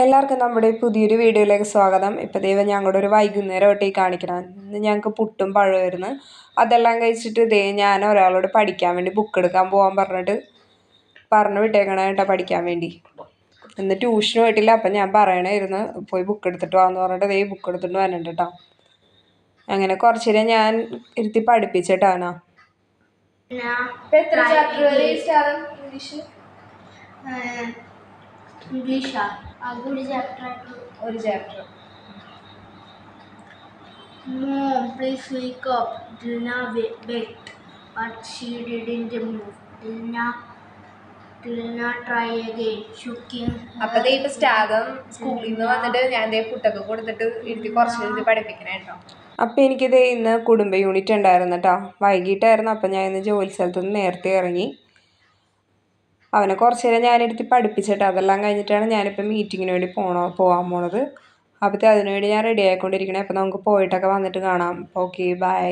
എല്ലാവർക്കും നമ്മുടെ പുതിയൊരു വീഡിയോയിലേക്ക് സ്വാഗതം. ഇപ്പോൾ ദൈവം ഞങ്ങളുടെ ഒരു വൈകുന്നേരമായിട്ട് കാണിക്കണം. ഇന്ന് ഞങ്ങൾക്ക് പുട്ടും പഴമായിരുന്നു. അതെല്ലാം കഴിച്ചിട്ട് ഞാൻ ഒരാളോട് പഠിക്കാൻ വേണ്ടി ബുക്ക് എടുക്കാൻ പോകാൻ പറഞ്ഞു വിട്ടേക്കണേ കേട്ടോ, പഠിക്കാൻ വേണ്ടി. ഇന്ന് ട്യൂഷന് പോയിട്ടില്ല. അപ്പം ഞാൻ പറയണമായിരുന്നു പോയി ബുക്ക് എടുത്തിട്ട് പോകാമെന്ന് പറഞ്ഞിട്ട് ബുക്ക് എടുത്തിട്ട് വരണ്ട കേട്ടോ. അങ്ങനെ കുറച്ച് നേരം ഞാൻ ഇരുത്തി പഠിപ്പിച്ചിട്ടാണോ. ഒരു chapter. Mom, please wake up. Dilna begged, but she didn't move. Dilna try again, shaking. അപ്പൊ ഇപ്പൊ സ്റ്റാഗം സ്കൂളിൽ നിന്ന് വന്നിട്ട് ഞാൻ പുട്ടൊക്കെ കൊടുത്തിട്ട് ഇരുത്തി കുറച്ച് പഠിപ്പിക്കണേ കേട്ടോ. അപ്പം എനിക്കിത് ഇന്ന് കുടുംബ യൂണിറ്റ് ഉണ്ടായിരുന്നു കേട്ടോ. വൈകിട്ടായിരുന്നു. അപ്പം ഞാൻ ഇന്ന് ജോലി സ്ഥലത്ത് നിന്ന് നേരത്തെ ഇറങ്ങി. അവനെ കുറച്ച് നേരം ഞാനെടുത്ത് പഠിപ്പിച്ചിട്ട് അതെല്ലാം കഴിഞ്ഞിട്ടാണ് ഞാനിപ്പോൾ മീറ്റിങ്ങിന് വേണ്ടി പോകാൻ പോണത്. അപ്പോഴത്തെ അതിനുവേണ്ടി ഞാൻ റെഡി ആയിക്കൊണ്ടിരിക്കണേ. അപ്പോൾ നമുക്ക് പോയിട്ടൊക്കെ വന്നിട്ട് കാണാം. Okay, by.